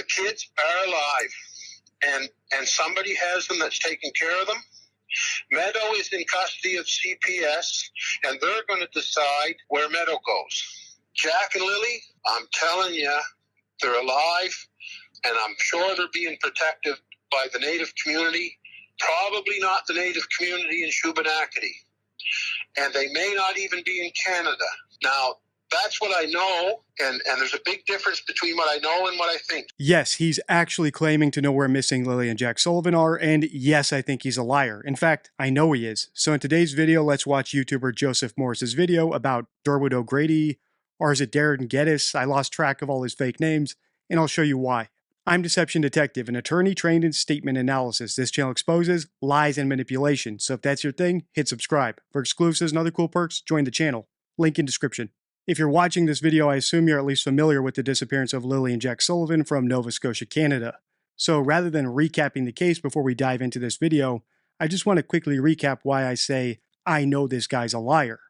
kids are alive, and somebody has them that's taking care of them. Meadow is in custody of CPS, and they're going to decide where Meadow goes. Jack and Lily, I'm telling you, they're alive, and I'm sure they're being protected by the Native community, probably not the Native community in Shubenacadie. And they may not even be in Canada. Now, that's what I know, and there's a big difference between what I know and what I think. Yes, he's actually claiming to know where missing Lily and Jack Sullivan are, and yes, I think he's a liar. In fact, I know he is. So in today's video, let's watch YouTuber Joseph Morris's video about Derwood O'Grady, or is it Darren Geddes? I lost track of all his fake names, and I'll show you why. I'm Deception Detective, an attorney trained in statement analysis. This channel exposes lies and manipulation, so if that's your thing, hit subscribe. For exclusives and other cool perks, join the channel. Link in description. If you're watching this video, I assume you're at least familiar with the disappearance of Lily and Jack Sullivan from Nova Scotia, Canada. So rather than recapping the case before we dive into this video, I just want to quickly recap why I say I know this guy's a liar.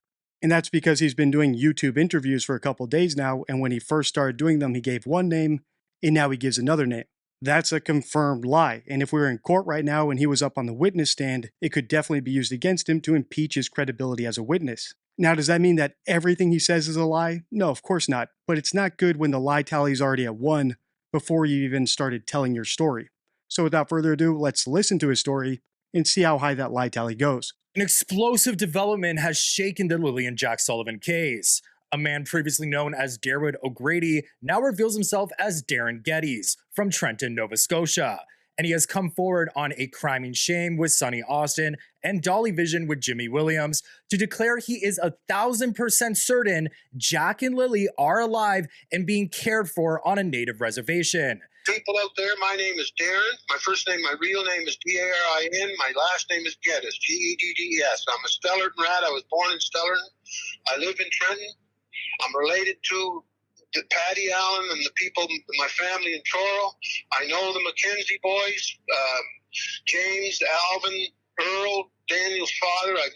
And that's because he's been doing YouTube interviews for a couple days now, and when he first started doing them, he gave one name, and now he gives another name. That's a confirmed lie, and if we were in court right now and he was up on the witness stand, it could definitely be used against him to impeach his credibility as a witness. Now, does that mean that everything he says is a lie? No, of course not, but it's not good when the lie tally is already at 1 before you even started telling your story. So without further ado, let's listen to his story and see how high that lie tally goes. An explosive development has shaken the Lily and Jack Sullivan case. A man previously known as Derwood O'Grady now reveals himself as Darren Geddes from Trenton, Nova Scotia, and he has come forward on A Crime and Shame with Sonny Austin and Dolly Vision with Jimmy Williams to declare he is 1,000% certain Jack and Lily are alive and being cared for on a native reservation. People out there, my name is Darren. My first name, my real name is D-A-R-I-N. My last name is Geddes, G-E-D-D-E-S. I'm a Stellarton rat. I was born in Stellarton. I live in Trenton. I'm related to Patty Allen and the people, my family in Toro. I know the McKenzie boys, James, Alvin, Earl, Daniel's father. I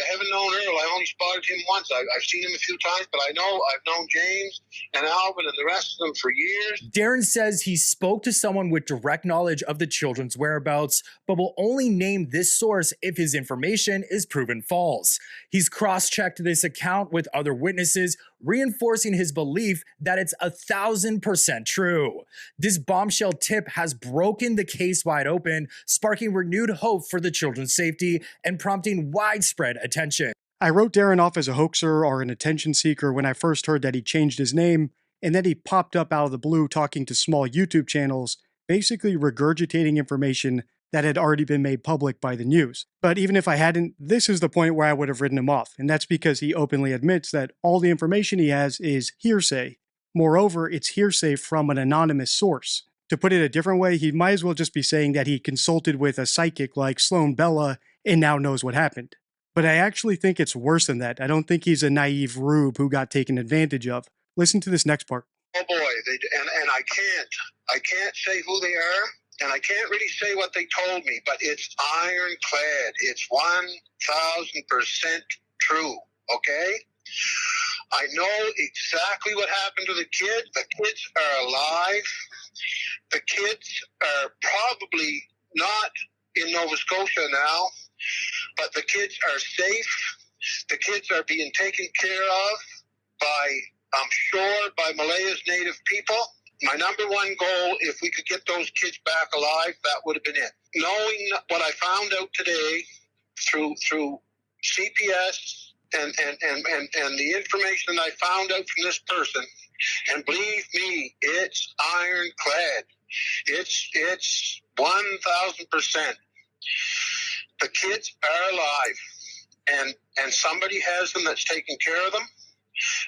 haven't known Earl. I only spotted him once. I've seen him a few times, but I've known James and Alvin and the rest of them for years. Darren says he spoke to someone with direct knowledge of the children's whereabouts, but will only name this source if his information is proven false. He's cross-checked this account with other witnesses, reinforcing his belief that it's 1,000% true. This bombshell tip has broken the case wide open, sparking renewed hope for the children's safety and prompting widespread attention. I wrote Darren off as a hoaxer or an attention seeker when I first heard that he changed his name, and then he popped up out of the blue talking to small YouTube channels, basically regurgitating information that had already been made public by the news. But even if I hadn't, this is the point where I would have written him off, and that's because he openly admits that all the information he has is hearsay. Moreover, it's hearsay from an anonymous source. To put it a different way, he might as well just be saying that he consulted with a psychic like Sloan Bella and now knows what happened. But I actually think it's worse than that. I don't think he's a naive rube who got taken advantage of. Listen to this next part. Oh boy, and I can't say who they are, and I can't really say what they told me, but it's ironclad. It's 1,000% true, okay? I know exactly what happened to the kids. The kids are alive. The kids are probably not in Nova Scotia now, but the kids are safe. The kids are being taken care of by, I'm sure, by Malaya's native people. My number one goal, if we could get those kids back alive, that would have been it. Knowing what I found out today through CPS and the information I found out from this person, and believe me, it's ironclad. It's 1,000%. The kids are alive, and somebody has them that's taking care of them.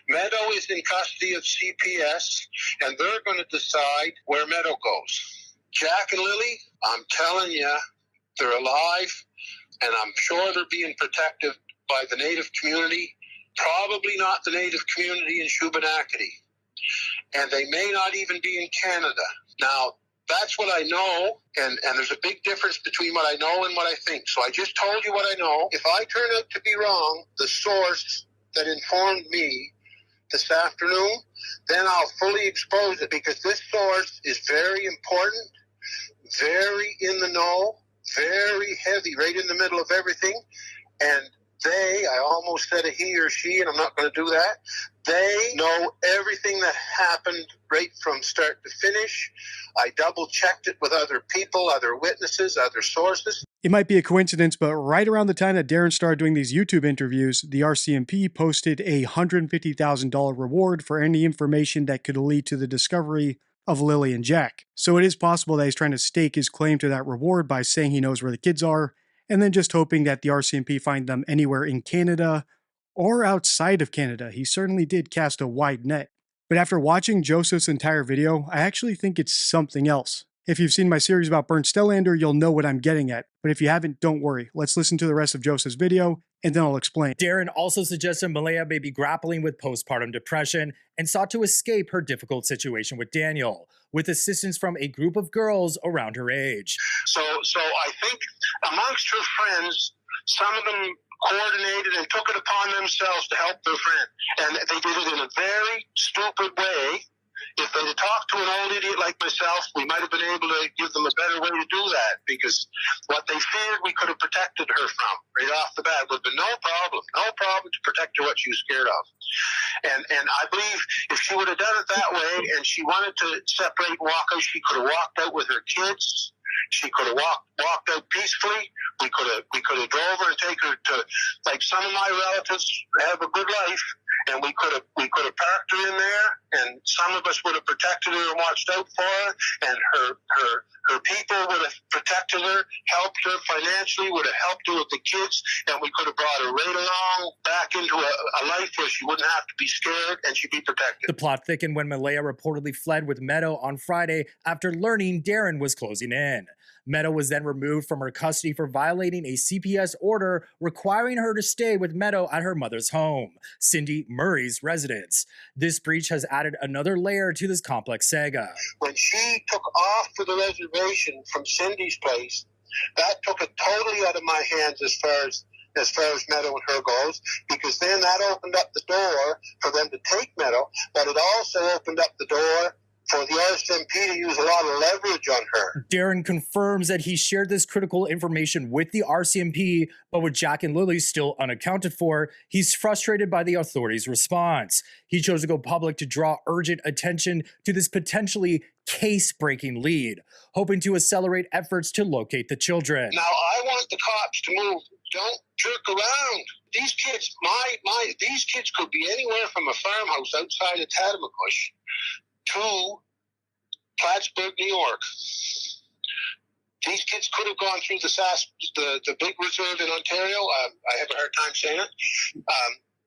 Meadow is in custody of CPS, and they're going to decide where Meadow goes. Jack and Lily, I'm telling you, they're alive, and I'm sure they're being protected by the Native community, probably not the Native community in Shubenacadie, and they may not even be in Canada. Now, that's what I know, and there's a big difference between what I know and what I think. So I just told you what I know. If I turn out to be wrong, the source that informed me this afternoon, then I'll fully expose it, because this source is very important, very in the know, very heavy, right in the middle of everything. And I almost said a he or she, and I'm not going to do that. They know everything that happened right from start to finish. I double checked it with other people, other witnesses, other sources. It might be a coincidence, but right around the time that Darren started doing these YouTube interviews, the RCMP posted a $150,000 reward for any information that could lead to the discovery of Lily and Jack. So it is possible that he's trying to stake his claim to that reward by saying he knows where the kids are, and then just hoping that the RCMP find them anywhere in Canada or outside of Canada. He certainly did cast a wide net. But after watching Joseph's entire video, I actually think it's something else. If you've seen my series about Bernd Stellander, you'll know what I'm getting at. But if you haven't, don't worry. Let's listen to the rest of Joseph's video, and then I'll explain. Darren also suggested Malaya may be grappling with postpartum depression and sought to escape her difficult situation with Daniel, with assistance from a group of girls around her age. So I think amongst her friends, some of them coordinated and took it upon themselves to help their friend. And they did it in a very stupid way. If they'd have talked to an old idiot like myself, we might have been able to give them a better way to do that, because what they feared we could have protected her from right off the bat would have been no problem to protect her what she was scared of. And I believe if she would have done it that way and she wanted to separate and walk out, she could have walked out with her kids. She could have walked out peacefully. We could have drove her and taken her to, like, some of my relatives have a good life, and we could have parked her in there, and some of us would have protected her and watched out for her, and her people would have protected her, helped her financially, would have helped her with the kids, and we could have brought her right along back into a life where she wouldn't have to be scared and she'd be protected. The plot thickened when Malaya reportedly fled with Meadow on Friday after learning Darren was closing in. Meadow was then removed from her custody for violating a CPS order requiring her to stay with Meadow at her mother's home, Cindy Murray's residence. This breach has added another layer to this complex saga. When she took off for the reservation from Cindy's place, that took it totally out of my hands as far as Meadow and her goes, because then that opened up the door for them to take Meadow, but it also opened up the door for the RCMP to use a lot of leverage on her. Darren confirms that he shared this critical information with the RCMP, but with Jack and Lily still unaccounted for, he's frustrated by the authorities' response. He chose to go public to draw urgent attention to this potentially case-breaking lead, hoping to accelerate efforts to locate the children. Now, I want the cops to move. Don't jerk around. These kids, these kids could be anywhere from a farmhouse outside of Tattamakush to Plattsburgh, New York. These kids could have gone through the big reserve in Ontario. I have a hard time saying it.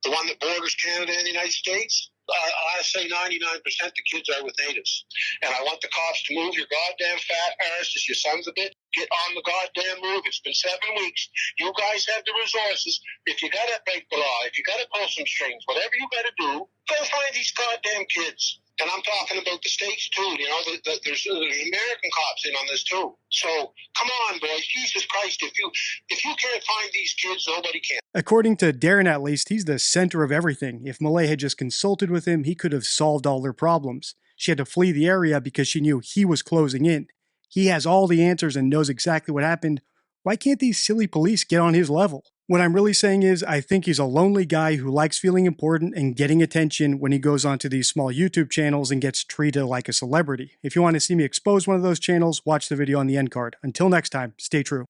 The one that borders Canada and the United States. I say 99% the kids are with natives. And I want the cops to move your goddamn fat asses, you sons of bitch. Get on the goddamn move. It's been 7 weeks. You guys have the resources. If you got to break the law, if you got to pull some strings, whatever you got to do, go find these goddamn kids. And I'm talking about the states too. You know, there's American cops in on this too. So come on, boys. Jesus Christ, if you can't find these kids, nobody can. According to Darren, at least, he's the center of everything. If Malaya had just consulted with him, he could have solved all their problems. She had to flee the area because she knew he was closing in. He has all the answers and knows exactly what happened. Why can't these silly police get on his level? What I'm really saying is, I think he's a lonely guy who likes feeling important and getting attention when he goes onto these small YouTube channels and gets treated like a celebrity. If you want to see me expose one of those channels, watch the video on the end card. Until next time, stay true.